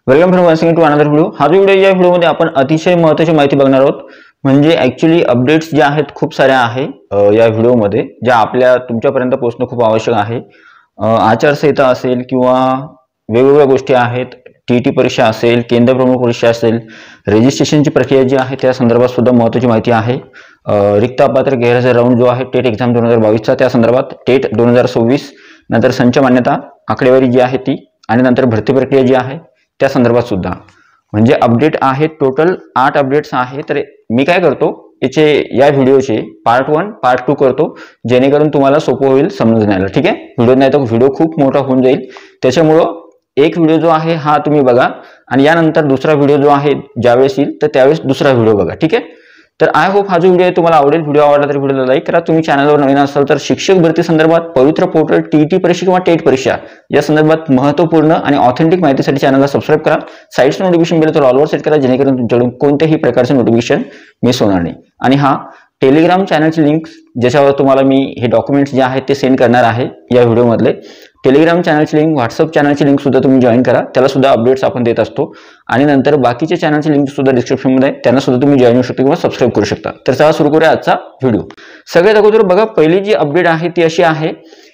Welcome from once again to another video. हा जो video या व्हिडिओमध्ये आपण अतिशय महत्त्वाची माहिती बघणार आहोत। म्हणजे ऍक्च्युअली अपडेट्स जे आहेत खूप साऱ्या आहे या व्हिडिओमध्ये, ज्या आपल्या तुमच्यापर्यंत पोहोचणं खूप आवश्यक आहे। आचारसंहिता असेल किंवा वेगवेगळ्या गोष्टी आहेत, टीटी परीक्षा असेल, केंद्र प्रमुख परीक्षा असेल, रजिस्ट्रेशनची प्रक्रिया जी आहे त्या संदर्भात सुद्धा महत्त्वाची माहिती आहे। रिक्त अपात्र गैरहजर राऊंड जो आहे टेट एक्झाम 2022 चा, त्या संदर्भात टेट 2026, नंतर संच मान्यता आकडेवारी जी आहे ती, आणि नंतर भरती प्रक्रिया जी आहे त्या संदर्भात सुद्धा म्हणजे अपडेट आहेत। टोटल 8 अपडेट्स आहे। तर मी काय करतो, याचे या व्हिडिओचे पार्ट 1 पार्ट 2 करतो, जेणेकरून तुम्हाला सोपं होईल समजण्याला। ठीक आहे, व्हिडिओ नाही तर व्हिडिओ खूप मोठा होऊन जाईल। त्याच्यामुळं एक व्हिडिओ जो आहे हा तुम्ही बघा, आणि यानंतर दुसरा व्हिडिओ जो आहे ज्यावेळेस येईल तर त्यावेळेस दुसरा व्हिडिओ बघा। ठीक आहे, तर आय होप हा जो व्हिडिओ आहे तुम्हाला आवडेल। व्हिडिओ आवडला तर व्हिडिओला लाईक करा। तुम्ही चॅनलवर नवीन असाल तर शिक्षक भरती संदर्भात पवित्र पोर्टल टीटी परीक्षा किंवा टेट परीक्षा या संदर्भात महत्त्वपूर्ण आणि ऑथेंटिक माहितीसाठी चॅनलला सबस्क्राईब करा। साइड्स नोटिफिकेशन बेल तर ऑलवर सेट करा, जेणेकरून तुमच्याकडून कोणत्याही प्रकारचे नोटिफिकेशन मिस होणार नाही। आणि हा टेलिग्राम चॅनलची लिंक, ज्याच्यावर तुम्हाला मी हे डॉक्युमेंट्स जे आहेत ते सेंड करणार आहे या व्हिडिओमधले, टेलिग्राम चॅनलची लिंक, व्हॉट्सअप चॅनलची लिंक सुद्धा तुम्ही जॉईन करा। त्याला सुद्धा अपडेट्स आपण देत असतो। आणि नंतर बाकीच्या चॅनलची लिंक सुद्धा डिस्क्रिप्शनमध्ये आहे, त्यांना सुद्धा तुम्ही जॉईन होऊ शकता किंवा सबस्क्राईब करू शकता। तर चला सुरू करूया आजचा व्हिडिओ। सगळ्यात अगोदर बघा, पहिली जी अपडेट आहे ती अशी आहे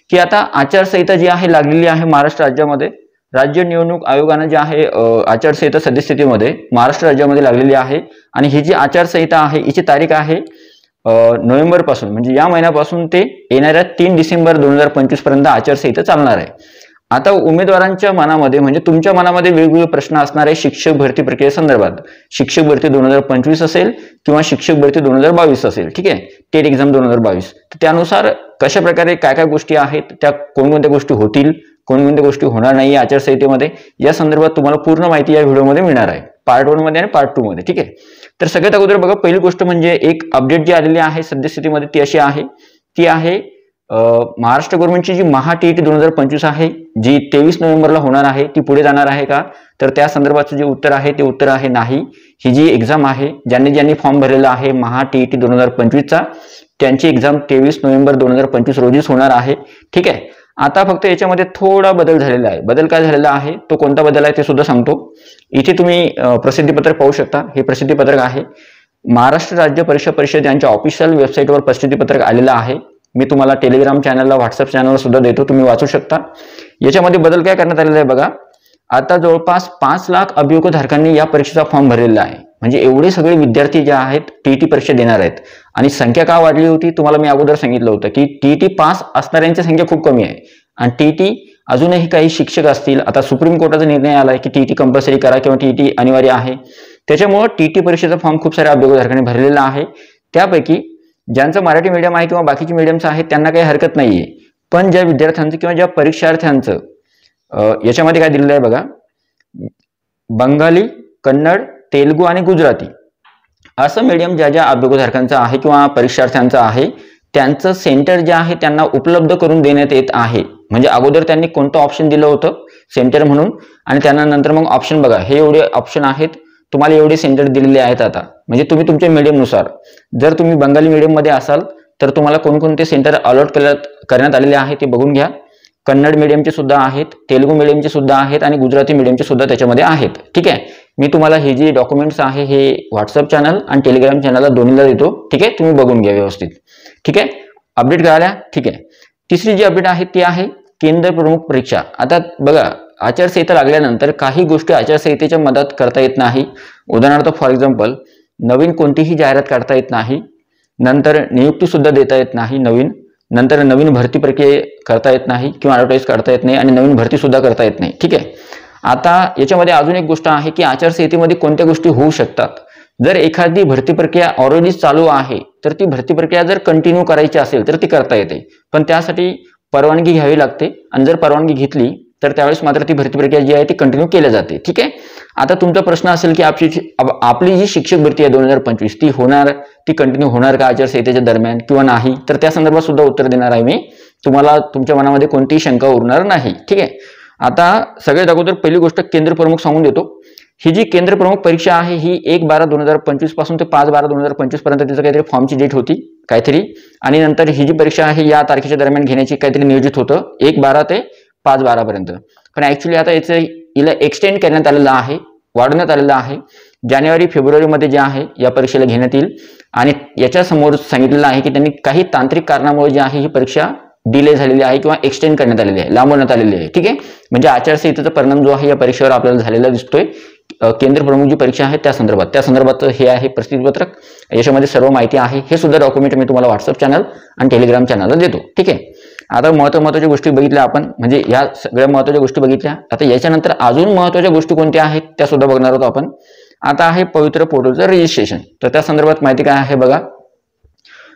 की आता आचारसंहिता जी आहे लागलेली आहे महाराष्ट्र राज्यामध्ये। राज्य निवडणूक आयोगाने जे आहे आचारसंहिता सद्यस्थितीमध्ये महाराष्ट्र राज्यामध्ये लागलेली आहे। आणि ही जी आचारसंहिता आहे हिची तारीख आहे नोव्हेंबर पासून, म्हणजे या महिन्यापासून ते येणाऱ्या 3 डिसेंबर 2025 पर्यंत आचारसंहिता चालणार आहे। आता उमेदवारांच्या मनामध्ये म्हणजे तुमच्या मनामध्ये वेगवेगळे प्रश्न असणार आहे शिक्षक भरती प्रक्रियेसंदर्भात। शिक्षक भरती 2025 असेल किंवा शिक्षक भरती 2022 असेल, ठीक आहे, टेट एक्झाम 2022। तर त्यानुसार कशा प्रकारे काय काय गोष्टी आहेत, त्या कोणकोणत्या गोष्टी होतील, कोणकोणत्या गोष्टी होणार नाही आचारसंहितेमध्ये, या संदर्भात तुम्हाला पूर्ण माहिती या व्हिडिओमध्ये मिळणार आहे, पार्ट 1 मध्ये आणि पार्ट 2 मध्ये। ठीक आहे, तर सगळ्यात अगोदर बघा, पहिली गोष्ट म्हणजे एक अपडेट जी आलेली आहे सद्यस्थितीमध्ये ती अशी आहे, ती आहे महाराष्ट्र गव्हर्नमेंटची जी महाटीईटी 2025 आहे, जी 23 नोव्हेंबरला होणार आहे, ती पुढे जाणार आहे का? तर त्या संदर्भाचं जे उत्तर आहे ते उत्तर आहे नाही। ही जी एक्झाम आहे, ज्यांनी फॉर्म भरलेला आहे महाटीईटी 2025 चा, त्यांची एक्झाम 23 नोव्हेंबर 2025 रोजीच होणार आहे। ठीक आहे, आता फक्त याच्यामध्ये थोडा बदल झालेला आहे। बदल काय झालेला आहे, तो कोणता बदल आहे ते सुद्धा सांगतो। इथे तुम्ही प्रसिद्धीपत्रक पाहू शकता, हे प्रसिद्धीपत्रक आहे। महाराष्ट्र राज्य परीक्षा परिषद यांच्या ऑफिशियल वेबसाईटवर प्रसिद्धीपत्रक आलेलं आहे। मी तुम्हाला टेलिग्राम चॅनलला, व्हॉट्सअप चॅनलला सुद्धा देतो, तुम्ही वाचू शकता। याच्यामध्ये बदल काय करण्यात आलेला आहे बघा, आता जवळपास 5 लाख अभियोगधारकांनी या परीक्षेचा फॉर्म भरलेला आहे। म्हणजे एवढे सगळे विद्यार्थी जे आहेत टीटी परीक्षा देणार आहेत। आणि संख्या का वाढली होती, तुम्हाला मी अगोदर सांगितलं होतं की टीटी पास असणाऱ्यांची संख्या खूप कमी आहे, आणि टीटी अजूनही काही शिक्षक असतील। आता सुप्रीम कोर्टाचा निर्णय आलाय की टीटी कंपल्सरी करा किंवा टीटी अनिवार्य आहे, त्याच्यामुळे टीटी परीक्षेचा फॉर्म खूप साऱ्या अभियोगधारकांनी भरलेला आहे। त्यापैकी ज्यांचं मराठी मीडियम आहे किंवा बाकीची मीडियमचं आहे त्यांना काही हरकत नाहीये, पण ज्या विद्यार्थ्यांचं किंवा ज्या परीक्षार्थ्यांचं याच्यामध्ये काय दिलेलं आहे बघा, बंगाली, कन्नड, तेलुगू आणि गुजराती असं मीडियम ज्या अभियोगधारकांचं आहे किंवा परीक्षार्थ्यांचं आहे, त्यांचं सेंटर जे आहे त्यांना उपलब्ध करून देण्यात येत आहे। म्हणजे अगोदर त्यांनी कोणतं ऑप्शन दिलं होतं सेंटर म्हणून, आणि त्यानंतर मग ऑप्शन बघा, हे एवढे ऑप्शन आहेत, तुम्हाला एवढे सेंटर दिलेले आहेत। आता म्हणजे तुम्ही तुमच्या मीडियमनुसार, जर तुम्ही बंगाली मीडियम मध्ये असाल तर तुम्हाला कोणकोणते सेंटर अलॉट करण्यात आलेले आहे ते बघून घ्या। कन्नड मीडियमचे सुद्धा आहेत, तेलुगू मीडियमचे सुद्धा आहेत, आणि गुजराती मीडियमचे सुद्धा त्याच्यामध्ये आहेत। ठीक आहे, मी तुम्हाला हे जे डॉक्युमेंट्स आहे हे व्हॉट्सअप चॅनल आणि टेलिग्राम चॅनलला दोन्हीला देतो। ठीक आहे, तुम्ही बघून घ्या व्यवस्थित। ठीक आहे, अपडेट कळाल्या? ठीक आहे, तिसरी जी अपडेट आहे ती आहे केंद्र प्रमुख परीक्षा। आता बघा, आचारसंहिता लागल्यानंतर काही गोष्टी आचारसंहितेच्या मदत करता येत नाही। उदाहरणार्थ फॉर एक्झाम्पल, नवीन कोणतीही जाहिरात काढता येत नाही, नंतर नियुक्ती सुद्धा देता येत नाही नंतर नवीन भरती प्रक्रिया करता येत नाही किंवा ॲडव्हर्टाईज करता येत नाही, आणि नवीन भरती सुद्धा करता येत नाही। ठीक आहे, आता याच्यामध्ये अजून एक गोष्ट आहे की आचारसंहितेमध्ये कोणत्या गोष्टी होऊ शकतात। जर एखादी भरती प्रक्रिया ऑलरेडी चालू आहे तर ती भरती प्रक्रिया जर कंटिन्यू करायची असेल तर ती करता येते, पण त्यासाठी परवानगी घ्यावी लागते, आणि जर परवानगी घेतली तर त्यावेळेस मात्र ती भरती प्रक्रिया जी आहे ती कंटिन्यू केली जाते। ठीक आहे, आता तुमचा प्रश्न असेल की आपली जी शिक्षक भरती आहे 2025 ती कंटिन्यू होणार का आचारसंहितेच्या दरम्यान किंवा नाही, तर त्या संदर्भात सुद्धा उत्तर देणार आहे मी तुम्हाला। तुमच्या मनामध्ये कोणतीही शंका उरणार नाही। ठीक आहे, आता सगळ्यात अगोदर पहिली गोष्ट केंद्र प्रमुख सांगून देतो। ही जी केंद्र प्रमुख परीक्षा आहे ही 1/12/2025 पासून ते 5/12/2025 पर्यंत तिचं काहीतरी फॉर्मची डेट होती काहीतरी, आणि नंतर ही जी परीक्षा आहे या तारखेच्या दरम्यान घेण्याची काहीतरी नियोजित होतं 1/12 ते 5/12 पर्यंत। पण ऍक्च्युअली आता हिला एक्सटेंड करण्यात आलेलं आहे वाढवण्यात आलेलं आहे. जानेवारी फेब्रुवारीमध्ये जे आहे या परीक्षेला घेण्यात येईल आणि याच्या समोर सांगितलेलं आहे की त्यांनी काही तांत्रिक कारणामुळे जी आहे ही परीक्षा डिले झालेली आहे किंवा एक्सटेंड करण्यात आलेली आहे, लांबवण्यात आलेली आहे. ठीक आहे, म्हणजे आचारसंहितेचा परिणाम जो आहे या परीक्षेवर आपल्याला झालेला दिसतोय. केंद्र प्रमुख जी परीक्षा आहे त्या संदर्भात हे आहे प्रसिद्धीपत्रक. याच्यामध्ये सर्व माहिती आहे. हे सुद्धा डॉक्युमेंट मी तुम्हाला व्हॉट्सअप चॅनल आणि टेलिग्राम चॅनलला देतो. ठीक आहे, आता महत्त्वाच्या गोष्टी बघितल्या आपण, म्हणजे या सगळ्या महत्त्वाच्या गोष्टी बघितल्या. आता याच्यानंतर अजून महत्त्वाच्या गोष्टी कोणत्या आहेत त्या सुद्धा बघणार आहोत आपण. आता आहे पवित्र पोर्टलचं रजिस्ट्रेशन. तर त्या संदर्भात माहिती काय आहे बघा.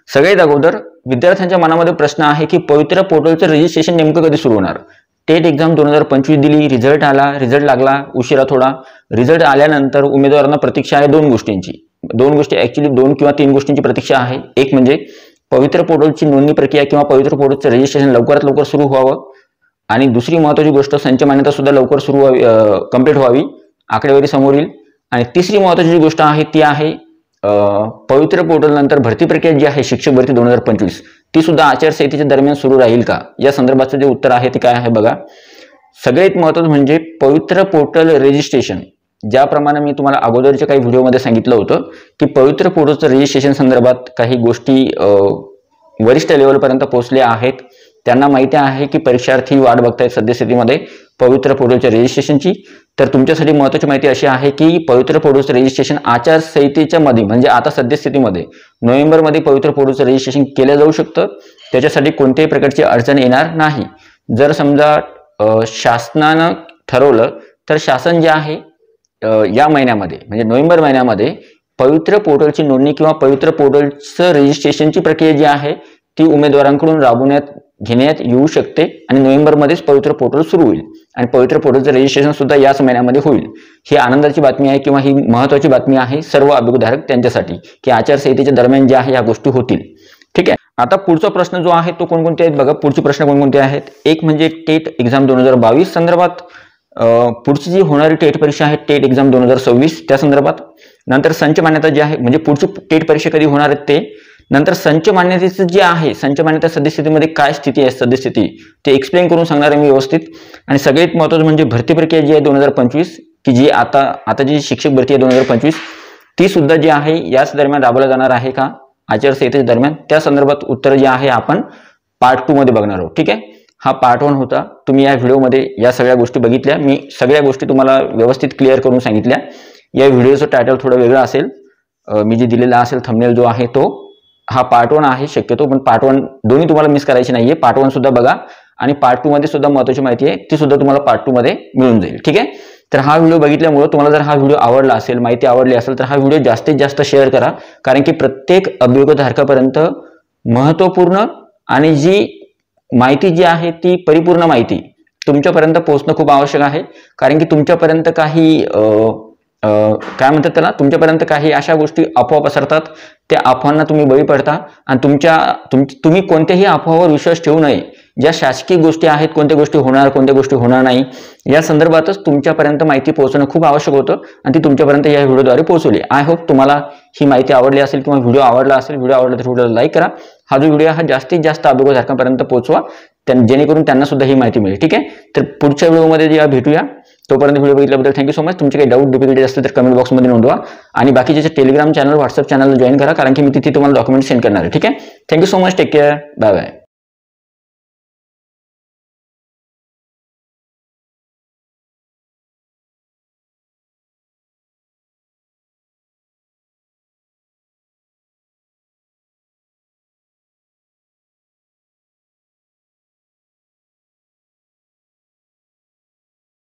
सगळ्यात अगोदर विद्यार्थ्यांच्या मनामध्ये प्रश्न आहे की पवित्र पोर्टलचं रजिस्ट्रेशन नेमकं कधी सुरू होणार. टेट एक्झाम 2025 दिली, रिझल्ट आला, रिझल्ट लागला उशिरा थोडा. रिझल्ट आल्यानंतर उमेदवारांना प्रतीक्षा आहे दोन गोष्टी ऍक्च्युली 2 किंवा 3 गोष्टींची प्रतीक्षा आहे. एक म्हणजे पवित्र पोर्टलची नोंदणी प्रक्रिया किंवा पवित्र पोर्टलचं रजिस्ट्रेशन लवकरात लवकर सुरू व्हावं आणि दुसरी महत्त्वाची गोष्ट संच मान्यता सुद्धा लवकर सुरू व्हावी, कंप्लीट व्हावी, आकडेवारी समोर येईल. आणि तिसरी महत्त्वाची जी गोष्ट आहे ती आहे पवित्र पोर्टल नंतर भरती प्रक्रिया जी आहे शिक्षक भरती 2025 ती सुद्धा आचारसंहितेच्या दरम्यान सुरू राहील का, या संदर्भाचं जे उत्तर आहे ते काय आहे बघा. सगळ्यात महत्त्वाचं म्हणजे पवित्र पोर्टल रजिस्ट्रेशन, ज्याप्रमाणे मी तुम्हाला अगोदरच्या काही व्हिडिओमध्ये सांगितलं होतं की पवित्र पोर्टलचं रजिस्ट्रेशन संदर्भात काही गोष्टी वरिष्ठ लेवलपर्यंत पोहोचल्या आहेत. त्यांना माहिती आहे की परीक्षार्थी वाट बघतायत सद्यस्थितीमध्ये पवित्र पोर्टलच्या रजिस्ट्रेशनची. तर तुमच्यासाठी महत्त्वाची माहिती अशी आहे की पवित्र पोर्टलचं रजिस्ट्रेशन आचारसंहितेच्या मध्ये म्हणजे आता सद्यस्थितीमध्ये नोव्हेंबरमध्ये पवित्र पोर्टलचं रजिस्ट्रेशन केलं जाऊ शकतं. त्याच्यासाठी कोणत्याही प्रकारची अडचण येणार नाही. जर समजा शासनानं ठरवलं तर शासन जे आहे या महिन्यामध्ये म्हणजे नोव्हेंबर महिन्यामध्ये पवित्र पोर्टलची नोंदणी किंवा पवित्र पोर्टलचं रजिस्ट्रेशनची प्रक्रिया जी आहे ती उमेदवारांकडून घेण्यात येऊ शकते आणि नोव्हेंबरमध्येच पवित्र पोर्टल सुरू होईल आणि पवित्र पोर्टलचं रजिस्ट्रेशन सुद्धा याच महिन्यामध्ये होईल. ही आनंदाची बातमी आहे किंवा ही महत्त्वाची बातमी आहे सर्व अभियोगधारक त्यांच्यासाठी की आचारसंहितेच्या दरम्यान ज्या आहे या गोष्टी होतील. ठीक आहे, आता पुढचा प्रश्न जो आहे तो कोणकोणते आहेत बघा. पुढचे प्रश्न कोणकोणते आहेत. एक म्हणजे टेट एक्झाम 2022 संदर्भात, पुढची जी होणारी टेट परीक्षा आहे टेट एक्झाम 2026 त्या संदर्भात. नंतर संच मान्यता जी आहे म्हणजे पुढची टेट परीक्षा कधी होणार आहेत ते. नंतर संच मान्यतेचं जे आहे संच मान्यता सद्यस्थितीमध्ये काय स्थिती आहे सद्यस्थिती ते एक्सप्लेन करून सांगणार आहे मी व्यवस्थित. आणि सगळ्यात महत्त्वाचं म्हणजे भरती प्रक्रिया जी आहे 2025 की जी आता जी शिक्षक भरती आहे 2025 ती सुद्धा जी आहे याच दरम्यान राबवल्या जाणार आहे का आचारसंहितेच्या दरम्यान, त्या संदर्भात उत्तर जे आहे आपण पार्ट 2 मध्ये बघणार आहोत. ठीक आहे, हा पार्ट 1 होता. तुम्ही या व्हिडिओमध्ये या सगळ्या गोष्टी बघितल्या. मी सगळ्या गोष्टी तुम्हाला व्यवस्थित क्लिअर करून सांगितल्या. या व्हिडिओचं टायटल थोडं वेगळं असेल, मी जे दिलेला असेल थंबनेल जो आहे तो हा पार्ट 1 आहे शक्यतो, पण पार्ट 1 दोन्ही तुम्हाला मिस करायची नाहीये. पार्ट 1 सुद्धा बघा आणि पार्ट 2 मध्ये सुद्धा महत्त्वाची माहिती आहे ती सुद्धा तुम्हाला पार्ट 2 मध्ये मिळून जाईल. ठीक आहे, तर हा व्हिडिओ बघितल्यामुळे तुम्हाला जर हा व्हिडिओ आवडला असेल, माहिती आवडली असेल तर हा व्हिडिओ जास्तीत जास्त शेअर करा. कारण की प्रत्येक अभियोगधारकापर्यंत महत्त्वपूर्ण आणि जी माहिती जी आहे ती परिपूर्ण माहिती तुमच्यापर्यंत पोहोचणं खूप आवश्यक आहे. कारण की तुमच्यापर्यंत काही काय म्हणतात त्याला, तुमच्यापर्यंत काही अशा गोष्टी अफवा पसरतात, त्या अफवांना तुम्ही बळी पडता आणि तुम्ही कोणत्याही अफवावर विश्वास ठेवू नये. ज्या शासकीय गोष्टी आहेत, कोणत्या गोष्टी होणार कोणत्या गोष्टी होणार नाही या संदर्भातच तुमच्यापर्यंत माहिती पोहोचणं खूप आवश्यक होतं आणि ती तुमच्यापर्यंत या व्हिडिओद्वारे पोहोचवली. आय होप तुम्हाला ही माहिती आवडली असेल किंवा व्हिडिओ आवडला असेल. व्हिडिओ आवडला तर व्हिडिओला लाईक करा. हा जो व्हिडिओ हा जास्तीत जास्त अभियोगधारकांपर्यंत पोहोचवा जेणेकरून त्यांना सुद्धा ही माहिती मिळेल. ठीक आहे, तर पुढच्या व्हिडिओमध्ये या भेटूया. तोपर्यंत व्हिडिओ बघितल्याबद्दल थँक्यू सो मच. तुमचे काही डाऊट डिफिकल्टी असतील तर कमेंट बॉक्समध्ये नोंदवा आणि बाकीचे Telegram channel WhatsApp channel join करा कारण की मी तिथे तुम्हाला डॉक्युमेंट सेंड करणार आहे. ठीक आहे, thank you so much. Take care. Bye bye.